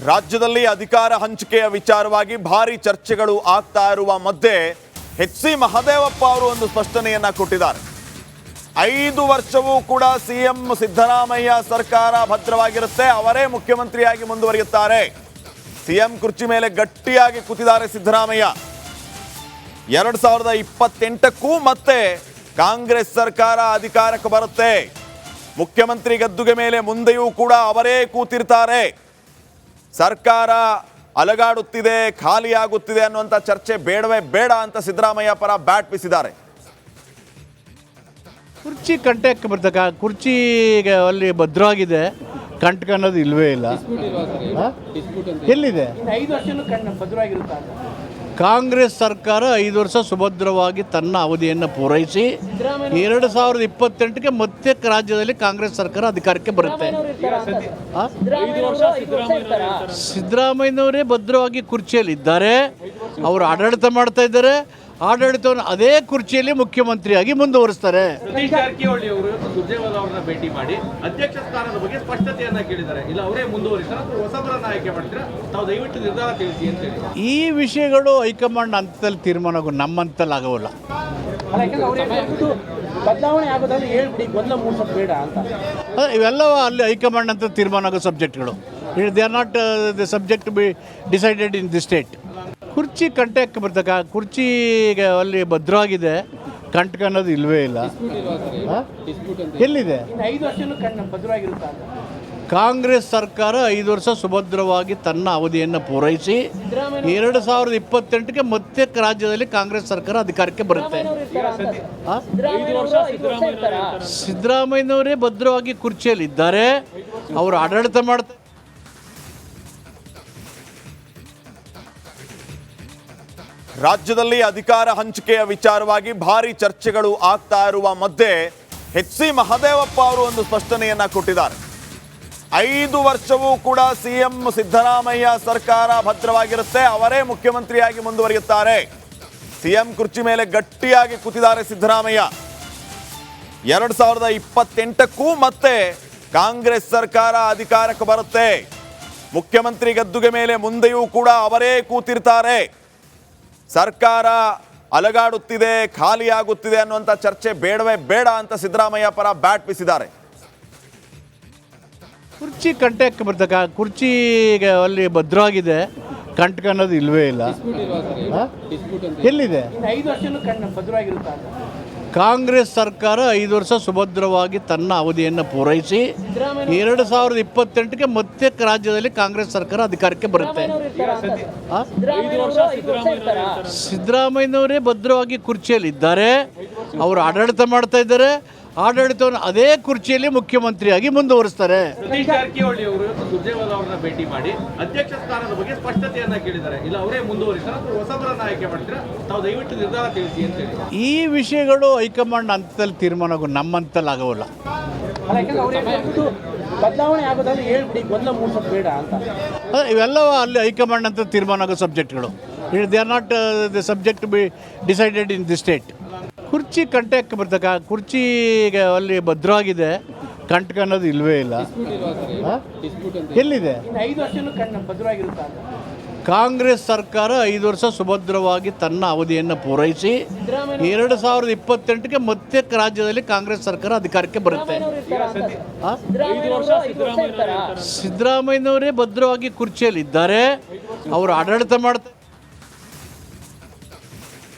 ರಾಜ್ಯದಲ್ಲಿ ಅಧಿಕಾರ ಹಂಚಿಕೆಯ ವಿಚಾರವಾಗಿ ಭಾರಿ ಚರ್ಚೆಗಳು ಆಗ್ತಾ ಇರುವ ಮಧ್ಯೆ ಎಚ್.ಸಿ. ಮಹದೇವಪ್ಪ ಅವರು ಒಂದು ಸ್ಪಷ್ಟನೆಯನ್ನ ಕೊಟ್ಟಿದ್ದಾರೆ. 5 ವರ್ಷವೂ ಕೂಡ ಸಿಎಂ ಸಿದ್ದರಾಮಯ್ಯ ಸರ್ಕಾರ ಭದ್ರವಾಗಿರುತ್ತೆ, ಅವರೇ ಮುಖ್ಯಮಂತ್ರಿಯಾಗಿ ಮುಂದುವರಿಯುತ್ತಾರೆ. ಸಿಎಂ ಕುರ್ಚಿ ಮೇಲೆ ಗಟ್ಟಿಯಾಗಿ ಕೂತಿದ್ದಾರೆ ಸಿದ್ದರಾಮಯ್ಯ. 2028ಕ್ಕೂ ಮತ್ತೆ ಕಾಂಗ್ರೆಸ್ ಸರ್ಕಾರ ಅಧಿಕಾರಕ್ಕೆ ಬರುತ್ತೆ. ಮುಖ್ಯಮಂತ್ರಿ ಗದ್ದುಗೆ ಮೇಲೆ ಮುಂದೆಯೂ ಕೂಡ ಅವರೇ ಕೂತಿರ್ತಾರೆ. ಸರ್ಕಾರ ಅಲಗಾಡುತ್ತಿದೆ, ಖಾಲಿಯಾಗುತ್ತಿದೆ ಅನ್ನುವಂಥ ಚರ್ಚೆ ಬೇಡವೇ ಬೇಡ ಅಂತ ಸಿದ್ದರಾಮಯ್ಯ ಪರ ಬ್ಯಾಟ್ ಬೀಸಿದ್ದಾರೆ. ಕುರ್ಚಿ ಕಂಟಕ್ಕೆ ಬರ್ತಕ್ಕ, ಕುರ್ಚಿ ಅಲ್ಲಿ ಭದ್ರವಾಗಿದೆ, ಕಂಟಕ ಅನ್ನೋದು ಇಲ್ವೇ ಇಲ್ಲ. ಎಲ್ಲಿದೆ? ಕಾಂಗ್ರೆಸ್ ಸರ್ಕಾರ 5 ವರ್ಷ ಸುಭದ್ರವಾಗಿ ತನ್ನ ಅವಧಿಯನ್ನು ಪೂರೈಸಿ 2028ಕ್ಕೆ ಮತ್ತೆ ರಾಜ್ಯದಲ್ಲಿ ಕಾಂಗ್ರೆಸ್ ಸರ್ಕಾರ ಅಧಿಕಾರಕ್ಕೆ ಬರುತ್ತೆ. ಸಿದ್ದರಾಮಯ್ಯನವರೇ ಭದ್ರವಾಗಿ ಕುರ್ಚಿಯಲ್ಲಿ ಇದ್ದಾರೆ, ಅವರು ಆಡಳಿತ ಮಾಡ್ತಾ ಇದ್ದಾರೆ. ಆಡಳಿತವನ್ನು ಅದೇ ಕುರ್ಚಿಯಲ್ಲಿ ಮುಖ್ಯಮಂತ್ರಿಯಾಗಿ ಮುಂದುವರಿಸ್ತಾರೆ. ಸತೀಶ್ ಜಾರಕಿಹೊಳಿ ಅವರು ಸುರ್ಜೇವಾಲಾ ಅವರನ್ನ ಭೇಟಿ ಮಾಡಿ ಅಧ್ಯಕ್ಷ ಸ್ಥಾನದ ಬಗ್ಗೆ ಸ್ಪಷ್ಟತೆಯನ್ನ ಕೇಳಿದ್ದಾರೆ. ಇಲ್ಲ ಅವರೇ ಮುಂದುವರಿಸ್ತಾರೆ ಅಥವಾ ಹೊಸಬರನ್ನ ಆಯ್ಕೆ ಮಾಡ್ತೀರಾ, ತಾವು ದಯವಿಟ್ಟು ನಿರ್ಧಾರ ತಿಳಿಸಿ ಅಂತ ಹೇಳಿ. ಈ ವಿಷಯಗಳು ಹೈಕಮಾಂಡ್ ಹಂತದಲ್ಲಿ ತೀರ್ಮಾನ ನಮ್ಮಂತಲ್ಲಿ ಆಗೋಲ್ಲ. ಬದಲಾವಣೆ ಆಗೋದಾದ್ರೆ ಹೇಳ್ಬಿಡಿ, ಗೊಂದಲ ಮೂಡಿಸೋದು ಬೇಡ ಅಂತ. ಇವೆಲ್ಲ ಅಲ್ಲಿ ಹೈಕಮಾಂಡ್ ಅಂತ ತೀರ್ಮಾನ ಆಗೋ ಸಬ್ಜೆಕ್ಟ್ಗಳು. They are not the subject to be decided in the state. ಕುರ್ಚಿ ಕಂಟಕ್ಕೆ ಬರ್ತಕ್ಕ, ಕುರ್ಚಿ ಅಲ್ಲಿ ಭದ್ರವಾಗಿದೆ, ಕಂಟಕ ಅನ್ನೋದು ಇಲ್ವೇ ಇಲ್ಲ. ಎಲ್ಲಿದೆ? ಕಾಂಗ್ರೆಸ್ ಸರ್ಕಾರ 5 ವರ್ಷ ಸುಭದ್ರವಾಗಿ ತನ್ನ ಅವಧಿಯನ್ನು ಪೂರೈಸಿ 2028ಕ್ಕೆ ಮತ್ತೆ ರಾಜ್ಯದಲ್ಲಿ ಕಾಂಗ್ರೆಸ್ ಸರ್ಕಾರ ಅಧಿಕಾರಕ್ಕೆ ಬರುತ್ತೆ. ಸಿದ್ದರಾಮಯ್ಯನವರೇ ಭದ್ರವಾಗಿ ಕುರ್ಚಿಯಲ್ಲಿ ಇದ್ದಾರೆ, ಅವರು ಆಡಳಿತ ಮಾಡ್ತಾರೆ. ರಾಜ್ಯದಲ್ಲಿ ಅಧಿಕಾರ ಹಂಚಿಕೆಯ ವಿಚಾರವಾಗಿ ಭಾರಿ ಚರ್ಚೆಗಳು ಆಗ್ತಾ ಇರುವ ಮಧ್ಯೆ ಎಚ್.ಸಿ. ಮಹದೇವಪ್ಪ ಅವರು ಒಂದು ಸ್ಪಷ್ಟನೆಯನ್ನ ಕೊಟ್ಟಿದ್ದಾರೆ. 5 ವರ್ಷವೂ ಕೂಡ ಸಿಎಂ ಸಿದ್ದರಾಮಯ್ಯ ಸರ್ಕಾರ ಭದ್ರವಾಗಿರುತ್ತೆ, ಅವರೇ ಮುಖ್ಯಮಂತ್ರಿಯಾಗಿ ಮುಂದುವರಿಯುತ್ತಾರೆ. ಸಿಎಂ ಕುರ್ಚಿ ಮೇಲೆ ಗಟ್ಟಿಯಾಗಿ ಕೂತಿದ್ದಾರೆ ಸಿದ್ದರಾಮಯ್ಯ. 2028ಕ್ಕೂ ಮತ್ತೆ ಕಾಂಗ್ರೆಸ್ ಸರ್ಕಾರ ಅಧಿಕಾರಕ್ಕೆ ಬರುತ್ತೆ. ಮುಖ್ಯಮಂತ್ರಿ ಗದ್ದುಗೆ ಮೇಲೆ ಮುಂದೆಯೂ ಕೂಡ ಅವರೇ ಕೂತಿರ್ತಾರೆ. ಸರ್ಕಾರ ಅಲಗಾಡುತ್ತಿದೆ, ಖಾಲಿಯಾಗುತ್ತಿದೆ ಅನ್ನುವಂಥ ಚರ್ಚೆ ಬೇಡವೇ ಬೇಡ ಅಂತ ಸಿದ್ದರಾಮಯ್ಯ ಪರ ಬ್ಯಾಟ್ ಬೀಸಿದ್ದಾರೆ. ಕುರ್ಚಿ ಕಂಟಕ್ಕೆ ಬರ್ತಕ್ಕ, ಕುರ್ಚಿ ಅಲ್ಲಿ ಭದ್ರವಾಗಿದೆ, ಕಂಟಕ ಅನ್ನೋದು ಇಲ್ವೇ ಇಲ್ಲ. ಎಲ್ಲಿದೆ? ಕಾಂಗ್ರೆಸ್ ಸರ್ಕಾರ 5 ವರ್ಷ ಸುಭದ್ರವಾಗಿ ತನ್ನ ಅವಧಿಯನ್ನು ಪೂರೈಸಿ 2028ಕ್ಕೆ ಮತ್ತೆ ರಾಜ್ಯದಲ್ಲಿ ಕಾಂಗ್ರೆಸ್ ಸರ್ಕಾರ ಅಧಿಕಾರಕ್ಕೆ ಬರುತ್ತೆ. ಸಿದ್ದರಾಮಯ್ಯನವರೇ ಭದ್ರವಾಗಿ ಕುರ್ಚಿಯಲ್ಲಿ ಇದ್ದಾರೆ, ಅವರು ಆಡಳಿತ ಮಾಡ್ತಾ ಇದ್ದಾರೆ. ಆಡಳಿತವನ್ನು ಅದೇ ಕುರ್ಚಿಯಲ್ಲಿ ಮುಖ್ಯಮಂತ್ರಿಯಾಗಿ ಮುಂದುವರಿಸ್ತಾರೆ. ಸತೀಶ್ ಜಾರಕಿಹೊಳಿ ಅವರು ಸುರ್ಜೇವಾಲಾ ಅವರನ್ನ ಭೇಟಿ ಮಾಡಿ ಅಧ್ಯಕ್ಷ ಸ್ಥಾನದ ಬಗ್ಗೆ ಸ್ಪಷ್ಟತೆಯನ್ನ ಕೇಳಿದ್ದಾರೆ. ಇಲ್ಲ ಅವರೇ ಮುಂದುವರಿಸ್ತಾರೆ ಅಥವಾ ಹೊಸಬರನ್ನ ಆಯ್ಕೆ ಮಾಡ್ತೀರಾ, ತಾವು ದಯವಿಟ್ಟು ನಿರ್ಧಾರ ತಿಳಿಸಿ ಅಂತ ಹೇಳಿ. ಈ ವಿಷಯಗಳು ಹೈಕಮಾಂಡ್ ಹಂತದಲ್ಲಿ ತೀರ್ಮಾನ ನಮ್ಮಂತಲ್ಲಿ ಆಗೋಲ್ಲ. ಬದಲಾವಣೆ ಆಗೋದಾದ್ರೆ ಹೇಳ್ಬಿಡಿ, ಗೊಂದಲ ಮೂಡಿಸೋದು ಬೇಡ ಅಂತ. ಇವೆಲ್ಲ ಅಲ್ಲಿ ಹೈಕಮಾಂಡ್ ಅಂತ ತೀರ್ಮಾನ ಆಗೋ ಸಬ್ಜೆಕ್ಟ್ಗಳು. They are not the subject to be decided in the state. ಕುರ್ಚಿ ಕಂಟಕ್ಕೆ ಬರ್ತಕ್ಕ, ಕುರ್ಚಿ ಅಲ್ಲಿ ಭದ್ರವಾಗಿದೆ, ಕಂಟಕ ಅನ್ನೋದು ಇಲ್ವೇ ಇಲ್ಲ. ಎಲ್ಲಿದೆ? ಕಾಂಗ್ರೆಸ್ ಸರ್ಕಾರ 5 ವರ್ಷ ಸುಭದ್ರವಾಗಿ ತನ್ನ ಅವಧಿಯನ್ನು ಪೂರೈಸಿ 2028ಕ್ಕೆ ಮತ್ತೆ ರಾಜ್ಯದಲ್ಲಿ ಕಾಂಗ್ರೆಸ್ ಸರ್ಕಾರ ಅಧಿಕಾರಕ್ಕೆ ಬರುತ್ತೆ. ಸಿದ್ದರಾಮಯ್ಯನವರೇ ಭದ್ರವಾಗಿ ಕುರ್ಚಿಯಲ್ಲಿ ಇದ್ದಾರೆ, ಅವರು ಆಡಳಿತ ಮಾಡ್ತಾರೆ.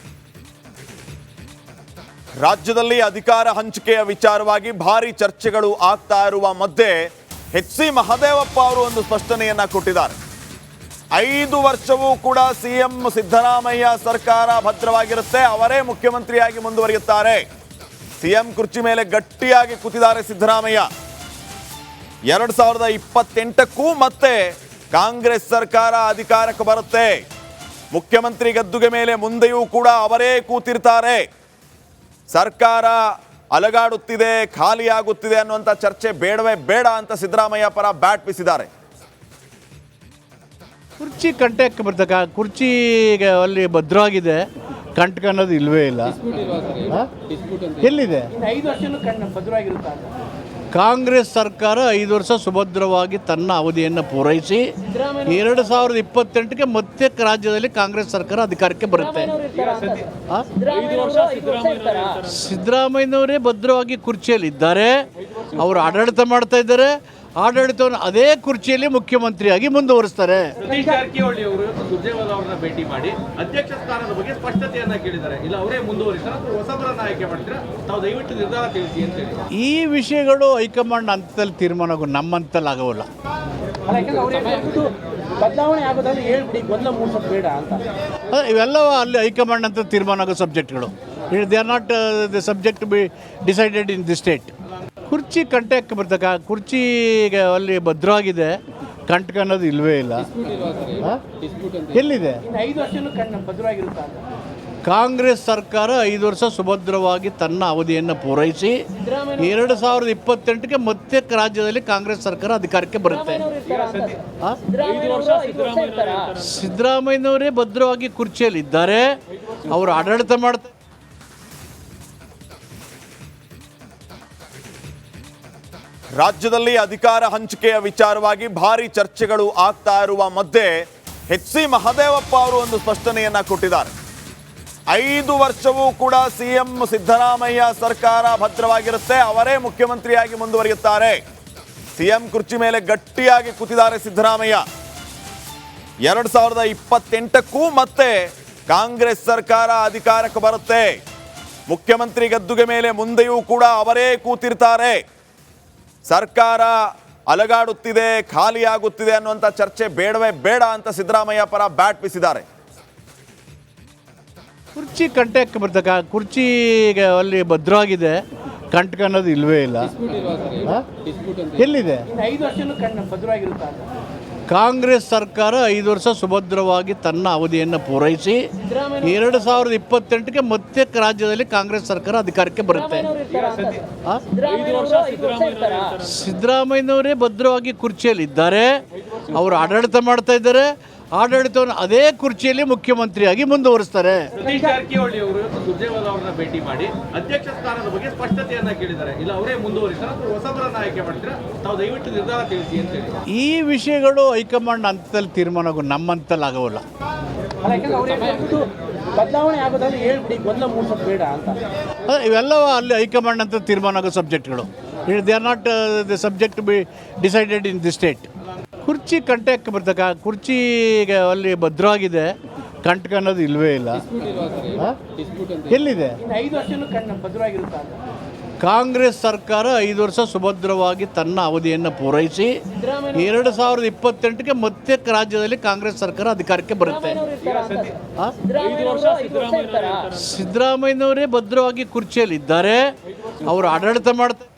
ರಾಜ್ಯದಲ್ಲಿ ಅಧಿಕಾರ ಹಂಚಿಕೆಯ ವಿಚಾರವಾಗಿ ಭಾರಿ ಚರ್ಚೆಗಳು ಆಗ್ತಾ ಇರುವ ಮಧ್ಯೆ ಎಚ್.ಸಿ. ಮಹದೇವಪ್ಪ ಅವರು ಒಂದು ಸ್ಪಷ್ಟನೆಯನ್ನ ಕೊಟ್ಟಿದ್ದಾರೆ. 5 ವರ್ಷವೂ ಕೂಡ ಸಿಎಂ ಸಿದ್ದರಾಮಯ್ಯ ಸರ್ಕಾರ ಭದ್ರವಾಗಿರುತ್ತೆ, ಅವರೇ ಮುಖ್ಯಮಂತ್ರಿಯಾಗಿ ಮುಂದುವರಿಯುತ್ತಾರೆ. ಸಿಎಂ ಕುರ್ಚಿ ಮೇಲೆ ಗಟ್ಟಿಯಾಗಿ ಕೂತಿದ್ದಾರೆ ಸಿದ್ದರಾಮಯ್ಯ. 2028ಕ್ಕೂ ಮತ್ತೆ ಕಾಂಗ್ರೆಸ್ ಸರ್ಕಾರ ಅಧಿಕಾರಕ್ಕೆ ಬರುತ್ತೆ. ಮುಖ್ಯಮಂತ್ರಿ ಗದ್ದುಗೆ ಮೇಲೆ ಮುಂದೆಯೂ ಕೂಡ ಅವರೇ ಕೂತಿರ್ತಾರೆ. ಸರ್ಕಾರ ಅಲಗಾಡುತ್ತಿದೆ, ಖಾಲಿಯಾಗುತ್ತಿದೆ ಅನ್ನುವಂಥ ಚರ್ಚೆ ಬೇಡವೇ ಬೇಡ ಅಂತ ಸಿದ್ದರಾಮಯ್ಯ ಪರ ಬ್ಯಾಟ್ ಬೀಸಿದ್ದಾರೆ. ಕುರ್ಚಿ ಕಂಟಕ್ಕೆ ಬರ್ತಕ್ಕ, ಕುರ್ಚಿ ಅಲ್ಲಿ ಭದ್ರವಾಗಿದೆ, ಕಂಟಕ ಅನ್ನೋದು ಇಲ್ವೇ ಇಲ್ಲ. ಎಲ್ಲಿದೆ? ಕಾಂಗ್ರೆಸ್ ಸರ್ಕಾರ 5 ವರ್ಷ ಸುಭದ್ರವಾಗಿ ತನ್ನ ಅವಧಿಯನ್ನು ಪೂರೈಸಿ 2028ಕ್ಕೆ ಮತ್ತೆ ರಾಜ್ಯದಲ್ಲಿ ಕಾಂಗ್ರೆಸ್ ಸರ್ಕಾರ ಅಧಿಕಾರಕ್ಕೆ ಬರುತ್ತೆ. ಸಿದ್ದರಾಮಯ್ಯನವರೇ ಭದ್ರವಾಗಿ ಕುರ್ಚಿಯಲ್ಲಿದ್ದಾರೆ. ಅವರು ಆಡಳಿತ ಮಾಡ್ತಾ ಇದ್ದಾರೆ. ಆಡಳಿತವನ್ನು ಅದೇ ಕುರ್ಚಿಯಲ್ಲಿ ಮುಖ್ಯಮಂತ್ರಿಯಾಗಿ ಮುಂದುವರಿಸ್ತಾರೆ. ಸತೀಶ್ ಜಾರಕಿಹೊಳಿ ಅವರು ಇವತ್ತು ಸುರ್ಜೇವಾಲಾ ಅವರನ್ನ ಭೇಟಿ ಮಾಡಿ ಅಧ್ಯಕ್ಷ ಸ್ಥಾನದ ಬಗ್ಗೆ ಸ್ಪಷ್ಟತೆಯನ್ನ ಕೇಳಿದ್ದಾರೆ. ಇಲ್ಲ ಅವರೇ ಮುಂದುವರಿಸ್ತಾರೆ ಅಥವಾ ಹೊಸಬರನ್ನ ಆಯ್ಕೆ ಮಾಡ್ತೀರಾ? ತಾವು ದಯವಿಟ್ಟು ನಿರ್ಧಾರ ತಿಳಿಸಿ ಅಂತ ಹೇಳಿ. ಈ ವಿಷಯಗಳು ಹೈಕಮಾಂಡ್ ಹಂತದಲ್ಲಿ ತೀರ್ಮಾನ ನಮ್ಮಂತಲ್ಲಿ ಆಗೋಲ್ಲ. ಅಲ್ಲ, ಯಾಕಂದ್ರೆ ಅವ್ರು ಹೇಳ್ಬಿಟ್ಟು ಬದಲಾವಣೆ ಆಗೋದಾದ್ರೆ ಹೇಳ್ಬಿಡಿ, ಗೊಂದಲ ಮೂಡಿಸೋದು ಬೇಡ ಅಂತ. ಇವೆಲ್ಲವ ಅಲ್ಲಿ ಹೈಕಮಾಂಡ್ ಅಂತ ತೀರ್ಮಾನ ಆಗೋ ಸಬ್ಜೆಕ್ಟ್ಗಳು. They are not the subject be decided in the state. ಕುರ್ಚಿ ಕಂಟಕ್ಕೆ ಬರ್ತಕ್ಕ, ಕುರ್ಚಿಗೆ ಅಲ್ಲಿ ಭದ್ರವಾಗಿದೆ, ಕಂಟಕ ಅನ್ನೋದು ಇಲ್ವೇ ಇಲ್ಲ. ಎಲ್ಲಿದೆ? 5 ವರ್ಷನೂ ಭದ್ರವಾಗಿರುತ್ತಾ ಅಂತ. ಕಾಂಗ್ರೆಸ್ ಸರ್ಕಾರ 5 ವರ್ಷ ಸುಭದ್ರವಾಗಿ ತನ್ನ ಅವಧಿಯನ್ನು ಪೂರೈಸಿ 2028ಕ್ಕೆ ಮತ್ತೆ ರಾಜ್ಯದಲ್ಲಿ ಕಾಂಗ್ರೆಸ್ ಸರ್ಕಾರ ಅಧಿಕಾರಕ್ಕೆ ಬರುತ್ತೆ. ಸಿದ್ದರಾಮಯ್ಯನವರೇ ಭದ್ರವಾಗಿ ಕುರ್ಚಿಯಲ್ಲಿದ್ದಾರೆ. ಅವರು ಆಡಳಿತ ಮಾಡ್ತಾರೆ. ರಾಜ್ಯದಲ್ಲಿ ಅಧಿಕಾರ ಹಂಚಿಕೆಯ ವಿಚಾರವಾಗಿ ಭಾರಿ ಚರ್ಚೆಗಳು ಆಗ್ತಾ ಇರುವ ಮಧ್ಯೆ ಎಚ್ ಸಿ ಮಹದೇವಪ್ಪ ಅವರು ಒಂದು ಸ್ಪಷ್ಟನೆಯನ್ನ ಕೊಟ್ಟಿದ್ದಾರೆ. 5 ವರ್ಷವೂ ಕೂಡ ಸಿಎಂ ಸಿದ್ದರಾಮಯ್ಯ ಸರ್ಕಾರ ಭದ್ರವಾಗಿರುತ್ತೆ, ಅವರೇ ಮುಖ್ಯಮಂತ್ರಿಯಾಗಿ ಮುಂದುವರಿಯುತ್ತಾರೆ. ಸಿಎಂ ಕುರ್ಚಿ ಮೇಲೆ ಗಟ್ಟಿಯಾಗಿ ಕೂತಿದ್ದಾರೆ ಸಿದ್ದರಾಮಯ್ಯ. 2028ಕ್ಕೂ ಮತ್ತೆ ಕಾಂಗ್ರೆಸ್ ಸರ್ಕಾರ ಅಧಿಕಾರಕ್ಕೆ ಬರುತ್ತೆ. ಮುಖ್ಯಮಂತ್ರಿ ಗದ್ದುಗೆ ಮೇಲೆ ಮುಂದೆಯೂ ಕೂಡ ಅವರೇ ಕೂತಿರ್ತಾರೆ. ಸರ್ಕಾರ ಅಲಗಾಡುತ್ತಿದೆ, ಖಾಲಿಯಾಗುತ್ತಿದೆ ಅನ್ನುವಂಥ ಚರ್ಚೆ ಬೇಡವೇ ಬೇಡ ಅಂತ ಸಿದ್ದರಾಮಯ್ಯ ಪರ ಬ್ಯಾಟ್ ಬೀಸಿದ್ದಾರೆ. ಕುರ್ಚಿ ಕಂಟಕ್ಕೆ ಬರ್ತಕ್ಕ, ಕುರ್ಚಿಗೆ ಅಲ್ಲಿ ಭದ್ರವಾಗಿದೆ, ಕಂಟಕ ಅನ್ನೋದು ಇಲ್ವೇ ಇಲ್ಲ. ಎಲ್ಲಿದೆ? 5 ವರ್ಷನೂ ಭದ್ರವಾಗಿರುತ್ತಾ ಅಂತ. ಕಾಂಗ್ರೆಸ್ ಸರ್ಕಾರ 5 ವರ್ಷ ಸುಭದ್ರವಾಗಿ ತನ್ನ ಅವಧಿಯನ್ನು ಪೂರೈಸಿ 2028ಕ್ಕೆ ಮತ್ತೆ ರಾಜ್ಯದಲ್ಲಿ ಕಾಂಗ್ರೆಸ್ ಸರ್ಕಾರ ಅಧಿಕಾರಕ್ಕೆ ಬರುತ್ತೆ. ಸಿದ್ದರಾಮಯ್ಯನವರೇ ಭದ್ರವಾಗಿ ಕುರ್ಚಿಯಲ್ಲಿದ್ದಾರೆ. ಅವರು ಆಡಳಿತ ಮಾಡ್ತಾ ಇದ್ದಾರೆ. ಆಡಳಿತವನ್ನು ಅದೇ ಕುರ್ಚಿಯಲ್ಲಿ ಮುಖ್ಯಮಂತ್ರಿಯಾಗಿ ಮುಂದುವರಿಸ್ತಾರೆ. ಸತೀಶ್ ಜಾರಕಿಹೊಳಿ ಅವರು ಇವತ್ತು ಸುರ್ಜೇವಾಲಾ ಅವರನ್ನ ಭೇಟಿ ಮಾಡಿ ಅಧ್ಯಕ್ಷ ಸ್ಥಾನದ ಬಗ್ಗೆ ಸ್ಪಷ್ಟತೆಯನ್ನ ಕೇಳಿದ್ದಾರೆ. ಇಲ್ಲ ಅವರೇ ಮುಂದುವರಿಸ್ತಾರೆ ಅಥವಾ ಹೊಸಬರನ್ನ ಆಯ್ಕೆ ಮಾಡ್ತೀರಾ? ತಾವು ದಯವಿಟ್ಟು ನಿರ್ಧಾರ ತಿಳಿಸಿ ಅಂತ ಹೇಳಿ. ಈ ವಿಷಯಗಳು ಹೈಕಮಾಂಡ್ ಹಂತದಲ್ಲಿ ತೀರ್ಮಾನ ನಮ್ಮಂತಲ್ಲಿ ಆಗೋಲ್ಲ. ಅಲ್ಲ, ಯಾಕಂದ್ರೆ ಅವ್ರು ಹೇಳ್ಬಿಟ್ಟು ಬದಲಾವಣೆ ಆಗೋದಾದ್ರೆ ಹೇಳ್ಬಿಡಿ, ಗೊಂದಲ ಮೂಡಿಸೋದು ಬೇಡ ಅಂತ. ಇವೆಲ್ಲವ ಅಲ್ಲಿ ಹೈಕಮಾಂಡ್ ಅಂತ ತೀರ್ಮಾನ ಆಗೋ ಸಬ್ಜೆಕ್ಟ್ಗಳು. They are not the subject be decided in the state. ಕುರ್ಚಿ ಕಂಟಕ್ಕೆ ಬರ್ತಕ್ಕ, ಕುರ್ಚಿಗೆ ಅಲ್ಲಿ ಭದ್ರವಾಗಿದೆ, ಕಂಟಕ ಅನ್ನೋದು ಇಲ್ವೇ ಇಲ್ಲ. ಎಲ್ಲಿದೆ? 5 ವರ್ಷನೂ ಭದ್ರವಾಗಿರುತ್ತಾ ಅಂತ. ಕಾಂಗ್ರೆಸ್ ಸರ್ಕಾರ 5 ವರ್ಷ ಸುಭದ್ರವಾಗಿ ತನ್ನ ಅವಧಿಯನ್ನು ಪೂರೈಸಿ 2028ಕ್ಕೆ ಮತ್ತೆ ರಾಜ್ಯದಲ್ಲಿ ಕಾಂಗ್ರೆಸ್ ಸರ್ಕಾರ ಅಧಿಕಾರಕ್ಕೆ ಬರುತ್ತೆ. ಸಿದ್ದರಾಮಯ್ಯನವರೇ ಭದ್ರವಾಗಿ ಕುರ್ಚಿಯಲ್ಲಿದ್ದಾರೆ. ಅವರು ಆಡಳಿತ ಮಾಡ್ತಾರೆ.